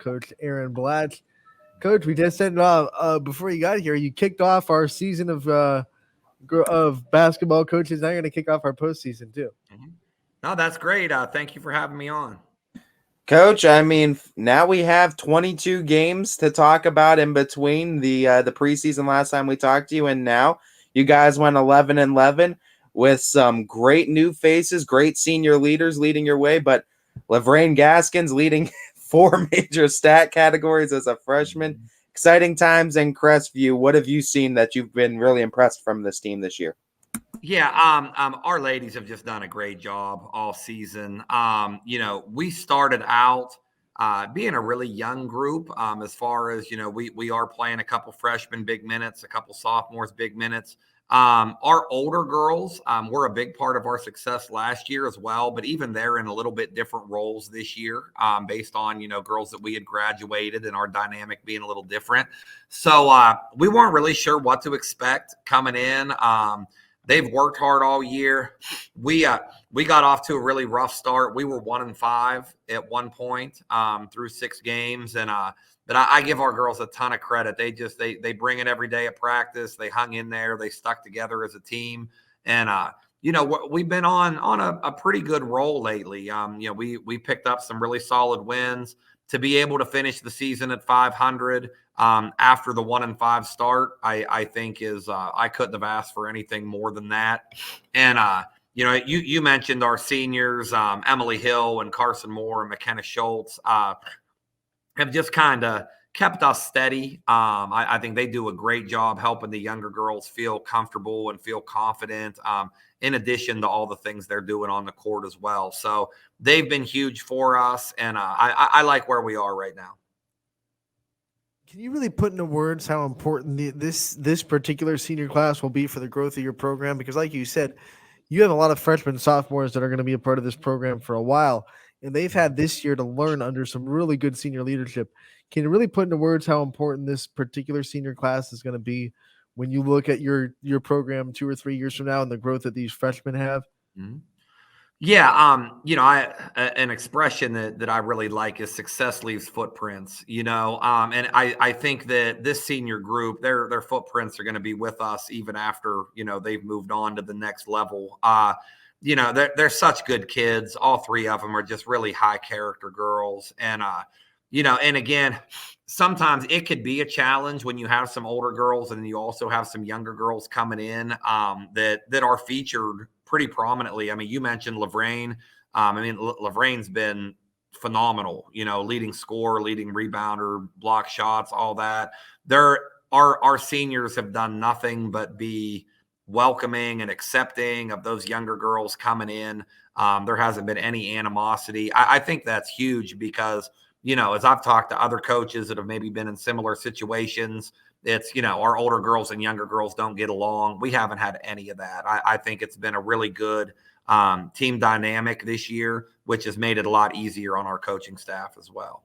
Coach Aaron Blatch. Coach, we just said before you got here, you kicked off our season of basketball coaches. Now you're going to kick off our postseason too. Mhm. No, that's great. Thank you for having me on. Coach, I mean, now we have 22 games to talk about in between the preseason last time we talked to you, and now you guys went 11-11 with some great new faces, great senior leaders leading your way, but Lavraine Gaskins leading 4 major stat categories as a freshman. Exciting times in Crestview. What have you seen that you've been really impressed from this team this year? Yeah, our ladies have just done a great job all season. We started out being a really young group. As far as we are playing a couple freshmen big minutes, a couple sophomores big minutes. Our older girls were a big part of our success last year as well, but even they're in a little bit different roles this year, based on girls that we had graduated and our dynamic being a little different. So we weren't really sure what to expect coming in. They've worked hard all year. We got off to a really rough start. We were 1-5 at one point through 6 games, and but I give our girls a ton of credit. They bring it every day at practice. They hung in there. They stuck together as a team, and we've been on a pretty good roll lately. We picked up some really solid wins to be able to finish the season at 500. After the 1-5 start, I think is I couldn't have asked for anything more than that. And you mentioned our seniors, Emily Hill and Carson Moore and McKenna Schultz, have just kind of kept us steady. I think they do a great job helping the younger girls feel comfortable and feel confident, in addition to all the things they're doing on the court as well. So they've been huge for us, and I like where we are right now. Can you really put into words how important this particular senior class will be for the growth of your program? Because like you said, you have a lot of freshmen, sophomores that are going to be a part of this program for a while, and they've had this year to learn under some really good senior leadership. Can you really put into words how important this particular senior class is going to be when you look at your program 2 or 3 years from now and the growth that these freshmen have? Mm-hmm. Yeah, an expression that I really like is success leaves footprints, and I think that this senior group, their footprints are going to be with us even after, they've moved on to the next level. They're such good kids. All 3 of them are just really high character girls. And, and again, sometimes it could be a challenge when you have some older girls and you also have some younger girls coming in that are featured pretty prominently. I mean, you mentioned Lavraine. Lavraine's been phenomenal, leading scorer, leading rebounder, block shots, all that. Our seniors have done nothing but be welcoming and accepting of those younger girls coming in. There hasn't been any animosity. I think that's huge because, as I've talked to other coaches that have maybe been in similar situations, it's, our older girls and younger girls don't get along. We haven't had any of that. I think it's been a really good team dynamic this year, which has made it a lot easier on our coaching staff as well.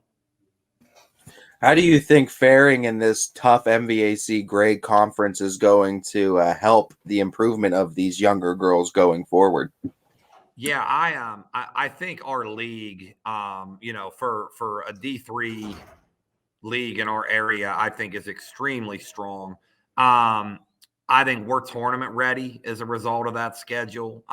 How do you think faring in this tough MVAC grade conference is going to help the improvement of these younger girls going forward? Yeah, I think our league, for a D3 league in our area, I think is extremely strong. I think we're tournament ready as a result of that schedule.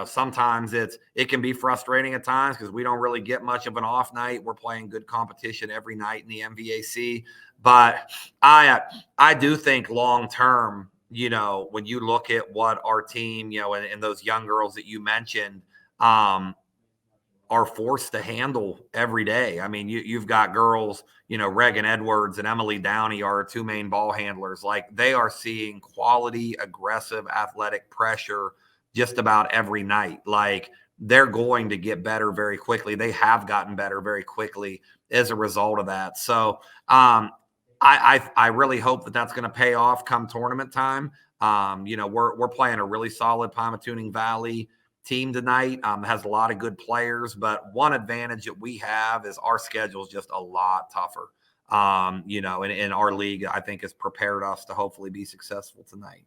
Sometimes it can be frustrating at times because we don't really get much of an off night. We're playing good competition every night in the MVAC. But I do think long term, when you look at what our team, and those young girls that you mentioned, are forced to handle every day. I mean, you've got girls, Reagan Edwards and Emily Downey are our 2 main ball handlers. Like, they are seeing quality, aggressive, athletic pressure just about every night. Like, they're going to get better very quickly. They have gotten better very quickly as a result of that. So I really hope that that's going to pay off come tournament time. We're playing a really solid Pymatuning Valley team tonight. Has a lot of good players, but one advantage that we have is our schedule is just a lot tougher. And our league, I think, has prepared us to hopefully be successful tonight.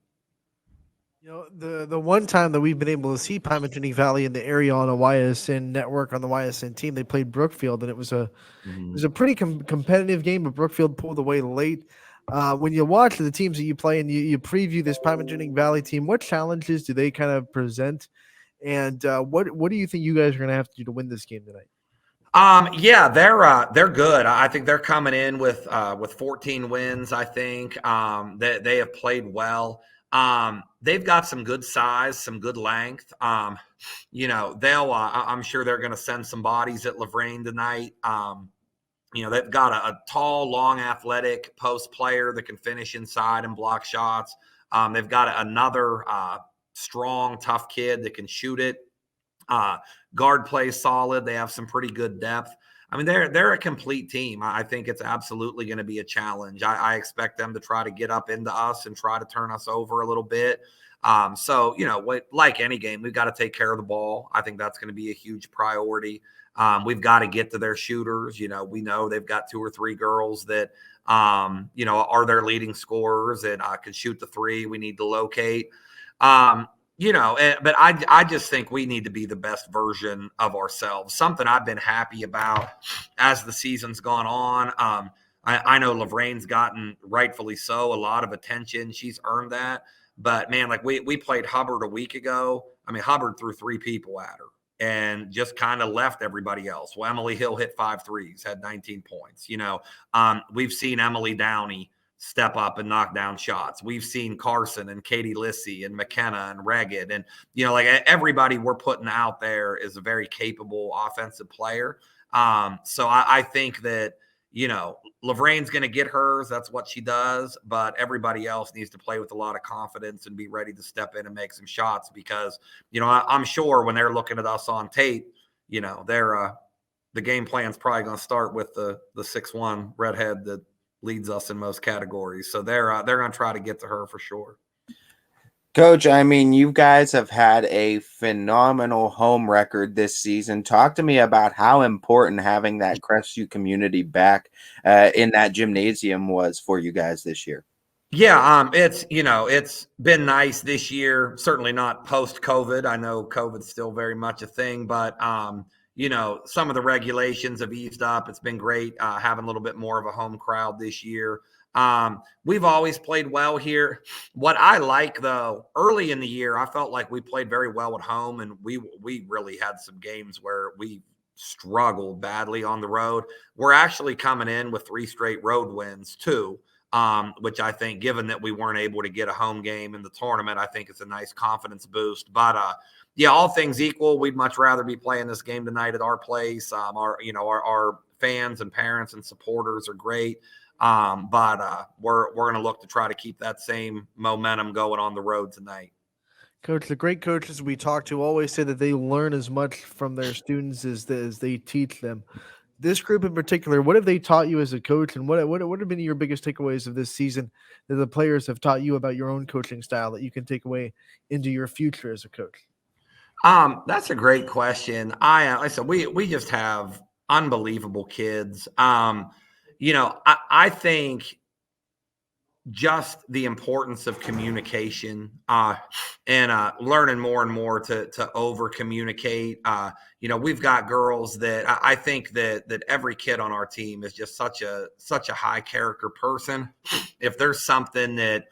The one time that we've been able to see Pymatuning Valley in the area on a YSN network on the YSN team, they played Brookfield, and it was a pretty competitive game, but Brookfield pulled away late. When you watch the teams that you play and you preview this Pymatuning Valley team, what challenges do they kind of present, and what do you think you guys are going to have to do to win this game tonight? Yeah, they're good. I think they're coming in with 14 wins. I think they have played well. They've got some good size, some good length. They'll. I'm sure they're going to send some bodies at Lavraine tonight. They've got a tall, long, athletic post player that can finish inside and block shots. They've got another strong, tough kid that can shoot it. Guard plays solid. They have some pretty good depth. I mean, they're a complete team. I think it's absolutely going to be a challenge. I expect them to try to get up into us and try to turn us over a little bit. Like any game, we've got to take care of the ball. I think that's going to be a huge priority. We've got to get to their shooters. We know they've got 2 or 3 girls that, are their leading scorers and can shoot the three. We need to locate. But I just think we need to be the best version of ourselves. Something I've been happy about as the season's gone on. I know Lavraine's gotten, rightfully so, a lot of attention. She's earned that. But, man, like we played Hubbard a week ago. I mean, Hubbard threw 3 people at her and just kind of left everybody else. Well, Emily Hill hit 5 threes, had 19 points. We've seen Emily Downey step up and knock down shots. We've seen Carson and Katie Lissy and McKenna and Ragged. And, everybody we're putting out there is a very capable offensive player. So I think that, Lavraine's going to get hers. That's what she does. But everybody else needs to play with a lot of confidence and be ready to step in and make some shots because, I'm sure when they're looking at us on tape, the game plan's probably going to start with the 6'1" redhead that leads us in most categories. So they're going to try to get to her for sure. Coach, I mean, you guys have had a phenomenal home record this season. Talk to me about how important having that Crestview community back in that gymnasium was for you guys this year. Yeah, it's been nice this year. Certainly not post-COVID. I know COVID's still very much a thing, but some of the regulations have eased up. It's been great having a little bit more of a home crowd this year. We've always played well here. What I like, though, early in the year, I felt like we played very well at home, and we really had some games where we struggled badly on the road. We're actually coming in with 3 straight road wins, too. Which I think, given that we weren't able to get a home game in the tournament, I think it's a nice confidence boost. But all things equal, we'd much rather be playing this game tonight at our place. Our fans and parents and supporters are great. But we're going to look to try to keep that same momentum going on the road tonight. Coach, the great coaches we talk to always say that they learn as much from their students as they teach them. This group in particular, what have they taught you as a coach, and what have been your biggest takeaways of this season that the players have taught you about your own coaching style that you can take away into your future as a coach? That's a great question. Like I said, we just have unbelievable kids. I think just the importance of communication and learning more and more to over communicate. We've got girls that I think that every kid on our team is just such a high character person. If there's something that,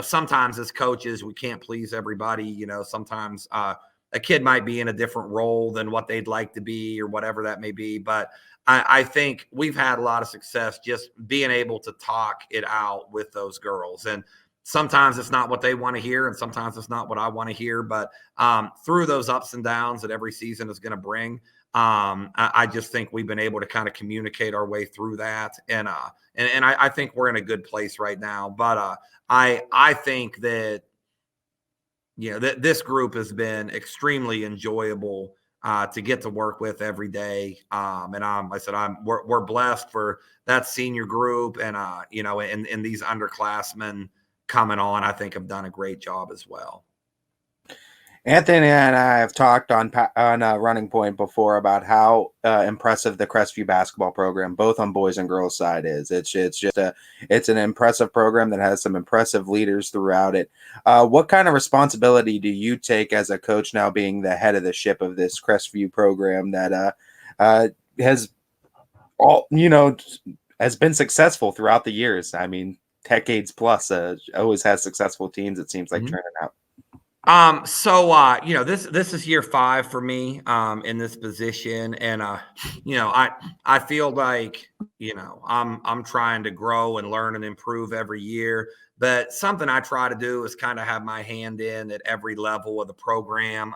sometimes as coaches, we can't please everybody. Sometimes a kid might be in a different role than what they'd like to be or whatever that may be. But I think we've had a lot of success just being able to talk it out with those girls. And sometimes it's not what they want to hear, and sometimes it's not what I want to hear. But through those ups and downs that every season is going to bring, I just think we've been able to kind of communicate our way through that. And I think we're in a good place right now. But I think that, that this group has been extremely enjoyable to get to work with every day. We're blessed for that senior group, and and these underclassmen coming on, I think have done a great job as well. Anthony and I have talked on Running Point before about how impressive the Crestview basketball program, both on boys and girls side, is. It's an impressive program that has some impressive leaders throughout it. What kind of responsibility do you take as a coach now, being the head of the ship of this Crestview program that has has been successful throughout the years? I mean, decades plus. Always has successful teams. It seems like turning out. This is year 5 for me in this position, and I feel like I'm trying to grow and learn and improve every year. But something I try to do is kind of have my hand in at every level of the program.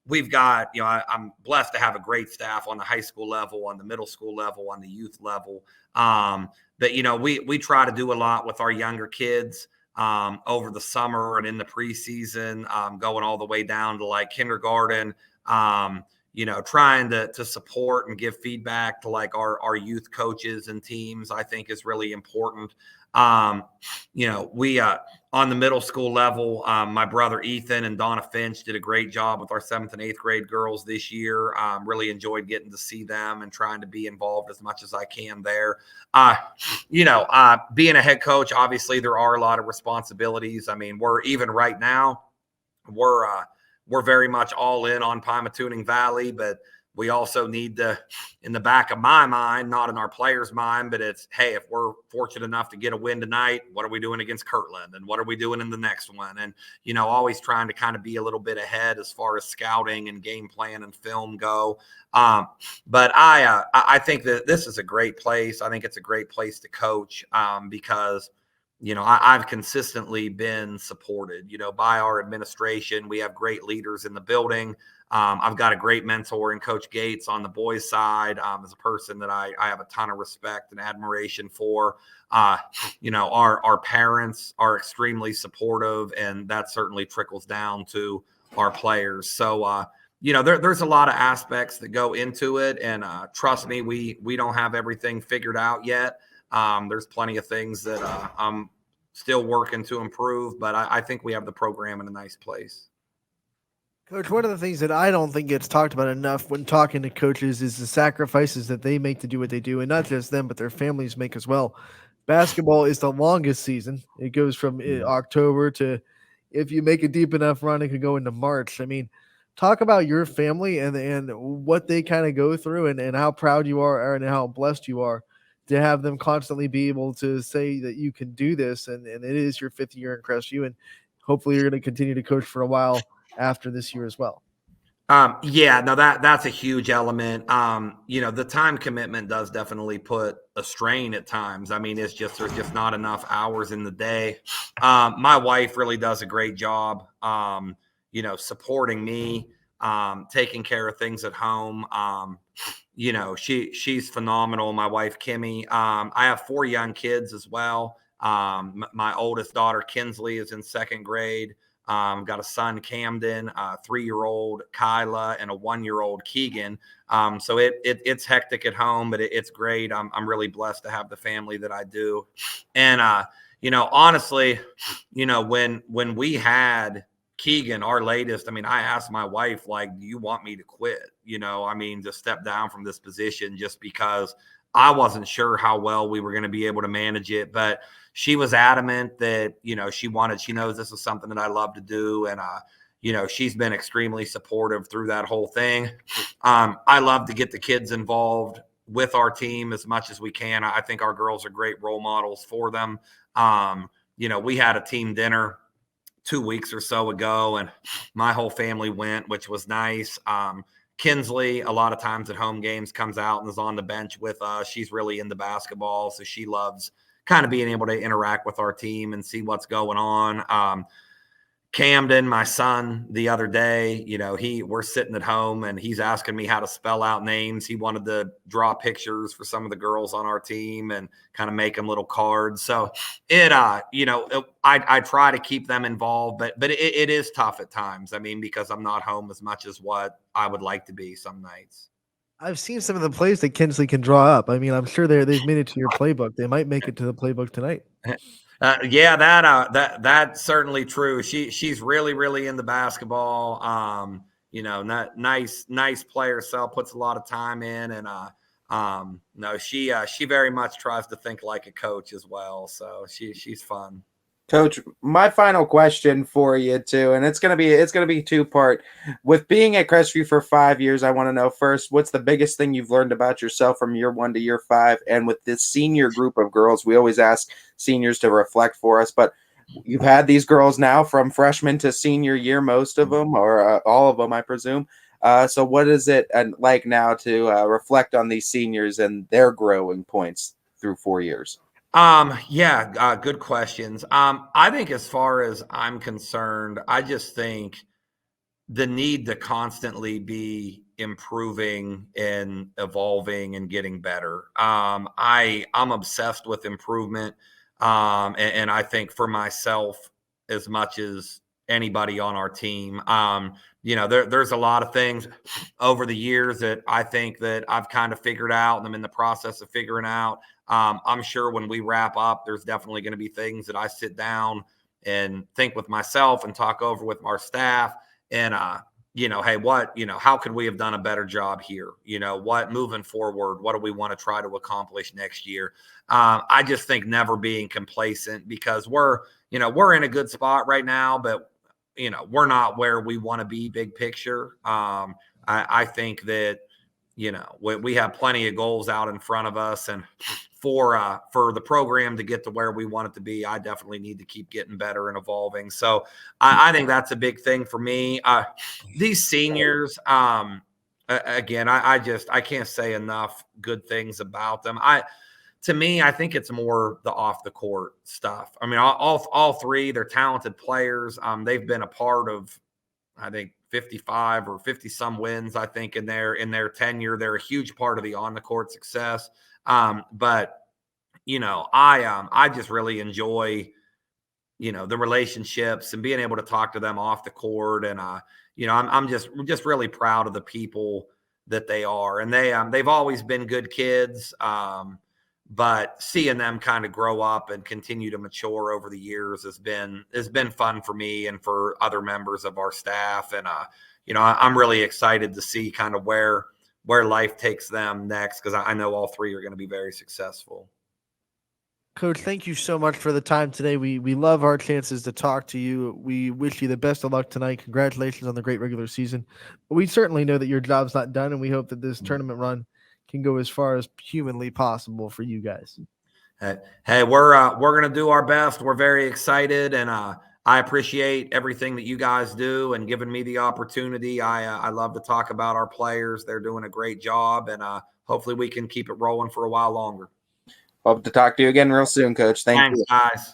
We've got I'm blessed to have a great staff on the high school level, on the middle school level, on the youth level. But we try to do a lot with our younger kids. Over the summer and in the preseason, going all the way down to like kindergarten, trying to support and give feedback to like our youth coaches and teams, I think is really important. We on the middle school level, my brother Ethan and Donna Finch did a great job with our 7th and 8th grade girls this year. Really enjoyed getting to see them and trying to be involved as much as I can there. Being a head coach, obviously there are a lot of responsibilities. I mean, we're very much all in on Pymatuning Valley, but we also need to, in the back of my mind, not in our players' mind, but it's, hey, if we're fortunate enough to get a win tonight, what are we doing against Kirtland? And what are we doing in the next one? And, always trying to kind of be a little bit ahead as far as scouting and game plan and film go. But I think that this is a great place. I think it's a great place to coach because I've consistently been supported, by our administration. We have great leaders in the building. I've got a great mentor in Coach Gates on the boys' side, as a person that I have a ton of respect and admiration for. Our parents are extremely supportive, and that certainly trickles down to our players. So, there's a lot of aspects that go into it, and trust me, we don't have everything figured out yet. There's plenty of things that I'm still working to improve, but I think we have the program in a nice place. Coach, one of the things that I don't think gets talked about enough when talking to coaches is the sacrifices that they make to do what they do, and not just them, but their families make as well. Basketball is the longest season. It goes from October to, if you make a deep enough run, it could go into March. I mean, talk about your family and what they kind of go through and how proud you are, Aaron, and how blessed you are to have them constantly be able to say that you can do this. And it is your 5th year in Crestview, and hopefully you're going to continue to coach for a while after this year as well. That's a huge element. The time commitment does definitely put a strain at times. I mean, there's just not enough hours in the day. My wife really does a great job, supporting me, taking care of things at home. She's phenomenal. My wife, Kimmy. I have 4 young kids as well. My oldest daughter, Kinsley, is in 2nd grade. Got a son, Camden, a 3-year-old Kyla, and a 1-year-old Keegan. So it's hectic at home, but it's great. I'm really blessed to have the family that I do. And honestly, when we had Keegan, our latest, I mean, I asked my wife, like, do you want me to quit? To step down from this position, just because I wasn't sure how well we were going to be able to manage it. But she was adamant that, she knows this is something that I love to do. And, she's been extremely supportive through that whole thing. I love to get the kids involved with our team as much as we can. I think our girls are great role models for them. We had a team dinner 2 weeks or so ago, and my whole family went, which was nice. Kinsley, a lot of times at home games, comes out and is on the bench with us. She's really into basketball, so she loves kind of being able to interact with our team and see what's going on. Camden, my son, the other day, we're sitting at home and he's asking me how to spell out names. He wanted to draw pictures for some of the girls on our team and kind of make them little cards. So I try to keep them involved, but it is tough at times. I mean, because I'm not home as much as what I would like to be some nights. I've seen some of the plays that Kinsley can draw up. I mean, I'm sure they've made it to your playbook. They might make it to the playbook tonight. Yeah, that's certainly true. She's really into basketball. Not nice player herself, puts a lot of time in, and no, she very much tries to think like a coach as well. So she's fun. Coach, my final question for you too, and it's gonna be two-part. With being at Crestview for 5 years, I want to know first, what's the biggest thing you've learned about yourself from year 1 to year 5? And with this senior group of girls, we always ask seniors to reflect for us, but you've had these girls now from freshman to senior year, most of them, or all of them, I presume. So what is it like now to reflect on these seniors and their growing points through 4 years? Yeah, good questions. I think as far as I'm concerned, I just think the need to constantly be improving and evolving and getting better. I'm obsessed with improvement. And I think for myself as much as anybody on our team, there's a lot of things over the years that I think that I've kind of figured out and I'm in the process of figuring out. I'm sure when we wrap up, there's definitely going to be things that I sit down and think with myself and talk over with our staff and hey, how could we have done a better job here? What moving forward, what do we want to try to accomplish next year? I just think never being complacent because we're in a good spot right now, but we're not where we want to be big picture. I think that we have plenty of goals out in front of us, and for the program to get to where we want it to be, I definitely need to keep getting better and evolving. So I think that's a big thing for me. These seniors, again, I can't say enough good things about them. To me, I think it's more the off the court stuff. I mean, all three, they're talented players. They've been a part of, I think, 55 or 50 some wins, I think, in their tenure. They're a huge part of the on the court success. But I just really enjoy, the relationships and being able to talk to them off the court. And, I'm just really proud of the people that they are. And they've always been good kids. But seeing them kind of grow up and continue to mature over the years has been fun for me and for other members of our staff. And, I'm really excited to see kind of where life takes them next, because I know all three are going to be very successful. Coach, thank you so much for the time today. We love our chances to talk to you. We wish you the best of luck tonight. Congratulations on the great regular season. But we certainly know that your job's not done, and we hope that this tournament run can go as far as humanly possible for you guys. Hey, we're going to do our best. We're very excited, and I appreciate everything that you guys do and giving me the opportunity. I love to talk about our players. They're doing a great job, and hopefully we can keep it rolling for a while longer. Hope to talk to you again real soon, Coach. Thanks, guys.